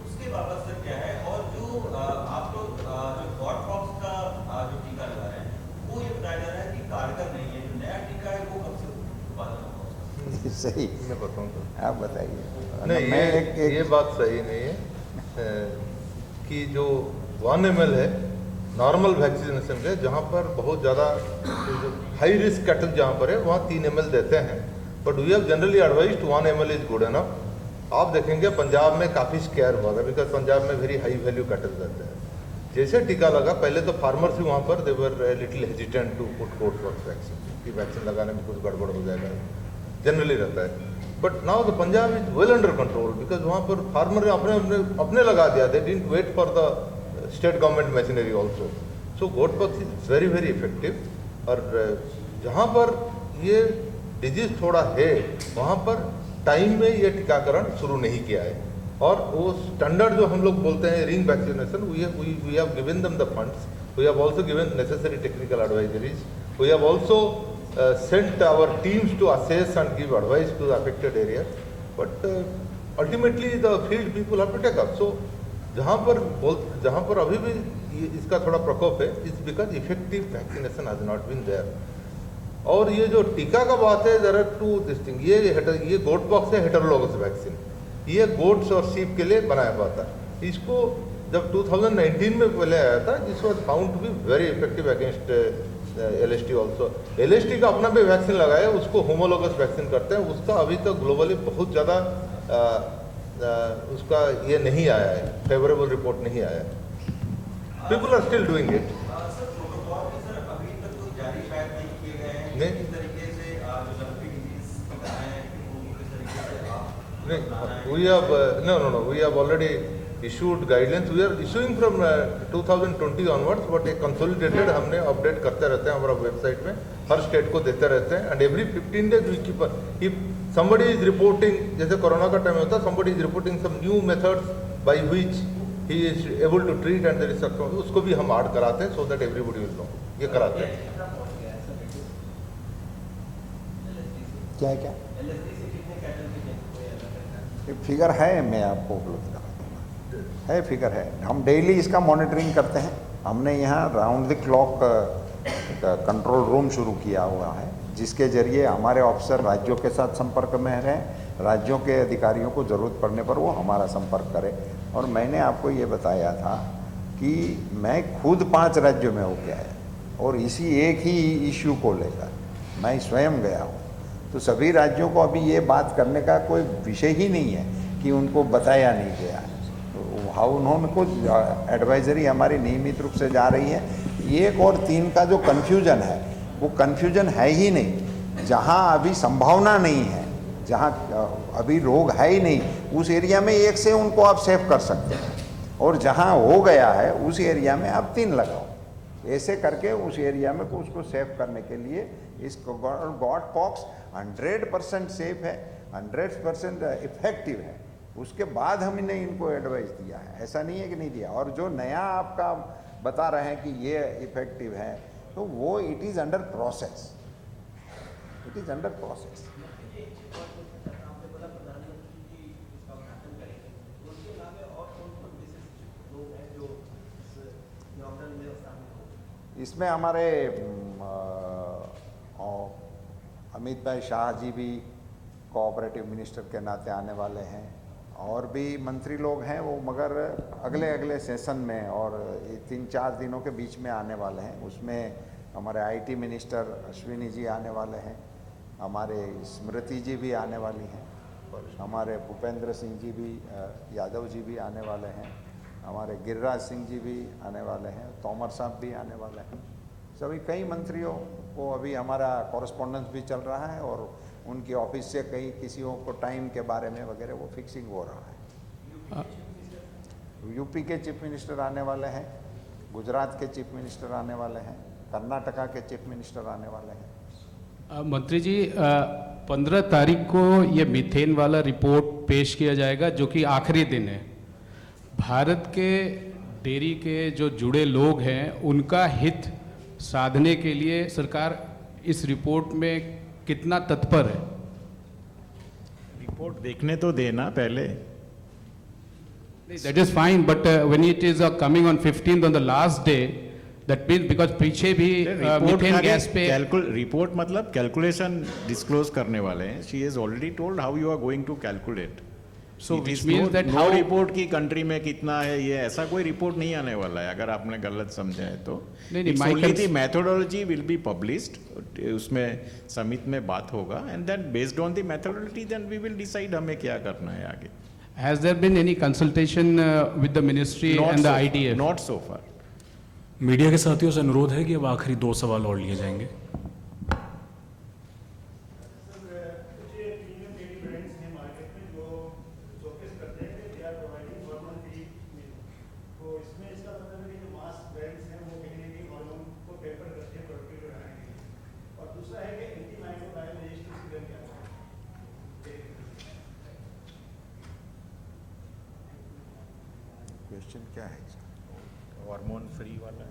उसके बाबत सर क्या है? और जो आप लोग जो गॉडपॉक्स का जो टीका लगा रहे हैं, वो ये बताया जा रहा है कि कारगर नहीं है, जो नया टीका है वो कब से उत्पादन होगा? सही, मैं बताऊँ आप बताइए। नहीं, ये बात सही नहीं है कि जो 1 ml है नॉर्मल वैक्सीनेशन के, जहाँ पर बहुत ज़्यादा हाई रिस्क कैटल जहाँ पर है वहाँ 3 ml देते हैं, but we have generally advised 1 ml is good enough. आप देखेंगे पंजाब में काफ़ी स्केयर हुआ था, बिकॉज पंजाब में वेरी हाई वैल्यू कैटल रहते हैं। जैसे टीका लगा, पहले तो फार्मर्स भी वहाँ पर they were little hesitant to put goatpox vaccine, कि वैक्सीन लगाने में कुछ गड़बड़ हो जाएगा, जनरली रहता है। But now the Punjab is well under control, because वहाँ पर फार्मर ने अपने लगा दिया, they didn't wait for the state government machinery also. So goatpox is very very effective. और जहाँ पर ये डिजीज थोड़ा है वहाँ पर टाइम में ये टीकाकरण शुरू नहीं किया है, और वो स्टैंडर्ड जो हम लोग बोलते हैं ring vaccination, we have given them the funds, we have also given necessary technical advisories, we have also sent our teams to assess and give advice to the affected area, but ultimately the field people have to take up. So जहाँ पर अभी भी इसका थोड़ा प्रकोप है, it's because effective vaccination has not been there. और ये जो टीका का बात है, there are two this thing, ये गॉडपॉक्स है हेटेरोलोगस वैक्सीन, ये गोट्स और शीप के लिए बनाया हुआ था। इसको जब 2019 में पहले आया था, this was found to be very effective against LST also. LST का अपना भी वैक्सीन लगाया, उसको होमोलोगस वैक्सीन करते हैं, उसका अभी तक ग्लोबली बहुत ज़्यादा उसका ये नहीं आया है, फेवरेबल रिपोर्ट नहीं आया है। People are still doing it. Sir protocol में सर अभी तक कोई जारी शायद नहीं किए गए हैं, किस तरीके से जो लंपी डिजीज है वो किस तरीके से आप नहीं, we have no, we have already issued guidelines. We are issuing from 2020 onwards, but एक consolidated हमने अपडेट करते रहते हैं हमारा वेबसाइट में, हर स्टेट को देते रहते हैं, and every 15 days we keep, if somebody is reporting, जैसे कोरोना का टाइम होता है, somebody is reporting some new methods by which he is able to treat and there is success, उसको भी हम ऐड कराते हैं, so that everybody will know, ये कराते हैं। क्या फिगर है, मैं आपको उपलब्ध करा दूँगा, है फिगर है, हम डेली इसका मॉनिटरिंग करते हैं। हमने यहाँ round the clock control room शुरू किया हुआ है, जिसके जरिए हमारे ऑफिसर राज्यों के साथ संपर्क में रहें, राज्यों के अधिकारियों को ज़रूरत पड़ने पर वो हमारा संपर्क करें। और मैंने आपको ये बताया था कि मैं खुद 5 राज्यों में होके आया, और इसी एक ही इश्यू को लेकर मैं स्वयं गया हूँ। तो सभी राज्यों को अभी ये बात करने का कोई विषय ही नहीं है कि उनको बताया नहीं गया है। तो हाँ, उन्होंने कुछ एडवाइजरी हमारी नियमित रूप से जा रही है। 1 और 3 का जो कन्फ्यूजन है, वो कन्फ्यूजन है ही नहीं। जहाँ अभी संभावना नहीं है, जहाँ अभी रोग है ही नहीं, उस एरिया में 1 से उनको आप सेव कर सकते हैं, और जहाँ हो गया है उस एरिया में आप 3 लगाओ। ऐसे करके उस एरिया में उसको सेव करने के लिए इस गॉडपॉक्स 100% सेफ है, 100% इफेक्टिव है। उसके बाद हमने इनको एडवाइस दिया है, ऐसा नहीं है कि नहीं दिया। और जो नया आपका बता रहे हैं कि ये इफेक्टिव है, तो वो it is under process, it is under process. इसमें हमारे अमित भाई शाह जी भी कोऑपरेटिव मिनिस्टर के नाते आने वाले हैं, और भी मंत्री लोग हैं वो, मगर अगले सेशन में और 3-4 दिनों के बीच में आने वाले हैं। उसमें हमारे IT मिनिस्टर अश्विनी जी आने वाले हैं, हमारे स्मृति जी भी आने वाली हैं, हमारे भूपेंद्र सिंह जी भी, यादव जी भी आने वाले हैं, हमारे गिरिराज सिंह जी भी आने वाले हैं, तोमर साहब भी आने वाले हैं। सभी कई मंत्रियों को अभी हमारा कॉरेस्पॉन्डेंस भी चल रहा है, और उनकी ऑफिस से कई किसियों को टाइम के बारे में वगैरह वो फिक्सिंग हो रहा है। यूपी के चीफ मिनिस्टर आने वाले हैं, गुजरात के चीफ मिनिस्टर आने वाले हैं, कर्नाटका के चीफ मिनिस्टर आने वाले हैं। मंत्री जी, 15 तारीख को ये मीथेन वाला रिपोर्ट पेश किया जाएगा, जो कि आखिरी दिन है। भारत के डेयरी के जो जुड़े लोग हैं, उनका हित साधने के लिए सरकार इस रिपोर्ट में कितना तत्पर है? रिपोर्ट देखने तो देना पहले, That is fine, but when it is coming on 15th on the last day, that means because पीछे भी मीथेन गैस पे रिपोर्ट मतलब कैलकुलेशन डिस्क्लोज करने वाले हैं. She is already told how you are going to calculate. So which means that know how report की कंट्री में कितना है, ये ऐसा कोई रिपोर्ट नहीं आने वाला है अगर आपने गलत समझा है तो. नहीं, मेथोडोलॉजी विल बी पब्लिश्ड, उसमें समिट में बात होगा and then based on the methodology then we will decide हमें क्या करना है आगे. has there been any consultation with the ministry and the IDF? Not so far. Media के साथियों से अनुरोध है कि अब आखिरी 2 सवाल और लिए जाएंगे. क्वेश्चन क्या है इसका? हार्मोन फ्री वाला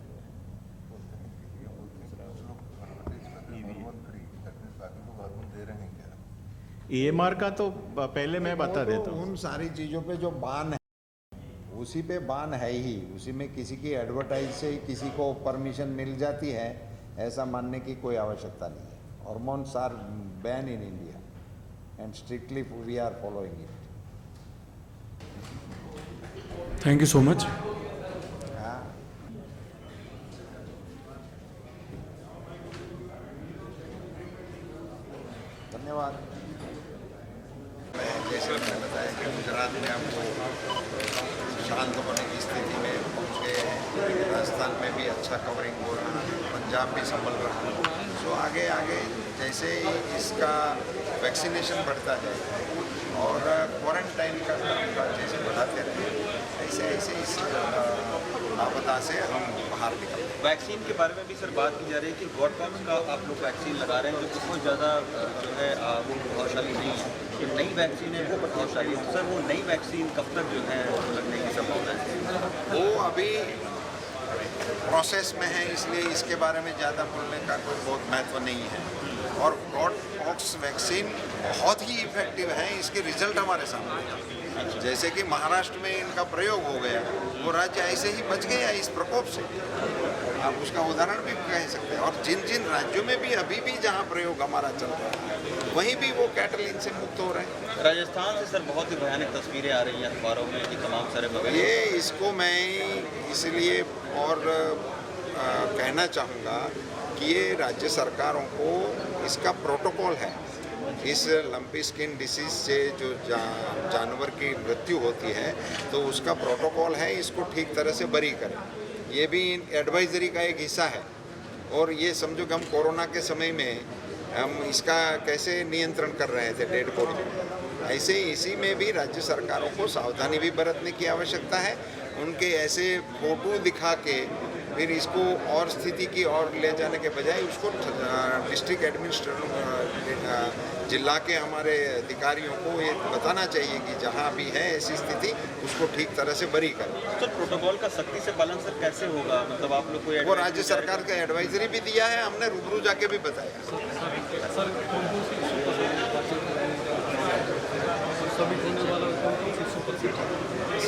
EMR का तो पहले मैं बता देता हूँ. उन सारी चीज़ों पे जो बान है उसी पे बान है ही, उसी में किसी की एडवर्टाइज से किसी को परमिशन मिल जाती है ऐसा मानने की कोई आवश्यकता नहीं है. Hormones are ban in India and strictly we are following it. Thank you so much. धन्यवाद. जैसे मैंने बताया कि गुजरात में आपको शांत होने की स्थिति में पहुंच गए हैं, राजस्थान में भी अच्छा कवरिंग हो रहा है, पंजाब भी संभल रहा है. सो आगे आगे जैसे ही इसका वैक्सीनेशन बढ़ता जाए और क्वारंटाइन का जैसे बढ़ाते रहे ऐसे ऐसे इस आपदा से हम बाहर निकल. वैक्सीन के बारे में भी सर बात की जा रही है कि गॉडपॉक्स का आप लोग वैक्सीन लगा रहे हैं जो कि बहुत ज़्यादा जो है वो प्रभावशाली नहीं है. जो नई वैक्सीन है वो प्रभावशाली है. सर वो नई वैक्सीन कब तक जो है लगने की संभावना है? वो अभी प्रोसेस में है, इसलिए इसके बारे में ज़्यादा बोलने का कोई बहुत महत्व नहीं है. और गॉडपॉक्स वैक्सीन बहुत ही इफेक्टिव है, इसके रिजल्ट हमारे सामने हैं. जैसे कि महाराष्ट्र में इनका प्रयोग हो गया, वो राज्य ऐसे ही बच गया इस प्रकोप से. आप उसका उदाहरण भी कह सकते हैं. और जिन जिन राज्यों में भी अभी भी जहाँ प्रयोग हमारा चल रहा है वहीं भी वो कैटलिन से मुक्त हो रहे हैं. राजस्थान से सर बहुत ही भयानक तस्वीरें आ रही हैं अखबारों में कि तमाम सारे बगल ये इसको मैं इसलिए और कहना चाहूँगा कि ये राज्य सरकारों को इसका प्रोटोकॉल है. इस लंपी स्किन डिसीज से जो जानवर की मृत्यु होती है तो उसका प्रोटोकॉल है, इसको ठीक तरह से बरी करें. ये भी एडवाइजरी का एक हिस्सा है. और ये समझो कि हम कोरोना के समय में हम इसका कैसे नियंत्रण कर रहे थे डेड बॉडी, ऐसे इसी में भी राज्य सरकारों को सावधानी भी बरतने की आवश्यकता है. उनके ऐसे फोटो दिखा के फिर इसको और स्थिति की ओर ले जाने के बजाय उसको डिस्ट्रिक्ट एडमिनिस्ट्रेटर जिला के हमारे अधिकारियों को ये बताना चाहिए कि जहाँ भी है ऐसी स्थिति उसको ठीक तरह से बरी करें. सर प्रोटोकॉल का सख्ती से पालन सर कैसे होगा? मतलब आप लोग को वो राज्य सरकार का एडवाइजरी भी दिया है, हमने रूबरू जाके भी बताया.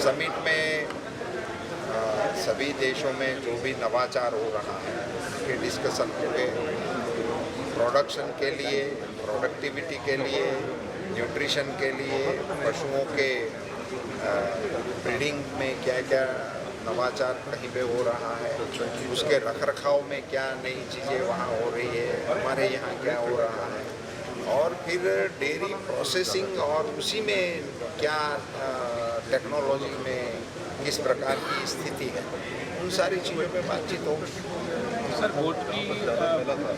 समिट में सभी देशों में जो भी नवाचार हो रहा है उसके डिस्कशन होंगे. प्रोडक्शन के लिए, प्रोडक्टिविटी के लिए, न्यूट्रिशन के लिए, पशुओं के ब्रीडिंग में क्या क्या नवाचार कहीं पे हो रहा है, उसके रखरखाव में क्या नई चीज़ें वहाँ हो रही है, हमारे यहाँ क्या हो रहा है, और फिर डेयरी प्रोसेसिंग और उसी में क्या टेक्नोलॉजी में किस प्रकार की स्थिति है, उन सारी चीज़ों पे बातचीत हो. सर पोल्ट्री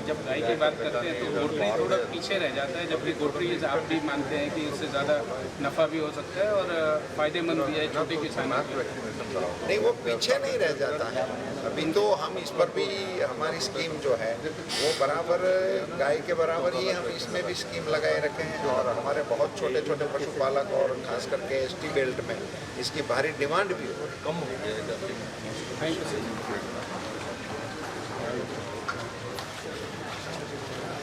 जब गाय की बात करते हैं तो पोल्ट्री थोड़ा पीछे रह जाता है, जबकि पोल्ट्री आप भी मानते हैं कि इससे ज़्यादा नफ़ा भी हो सकता है और फ़ायदेमंद भी है छोटे किसानों के. नहीं, वो पीछे नहीं रह जाता है. अभी तो हम इस पर भी हमारी स्कीम जो है वो बराबर गाय के बराबर ही हम इसमें भी स्कीम लगाए रखे हैं. और हमारे बहुत छोटे छोटे पशुपालक और खास करके ST बेल्ट में इसकी भारी डिमांड भी हो रही है. Thank you sir.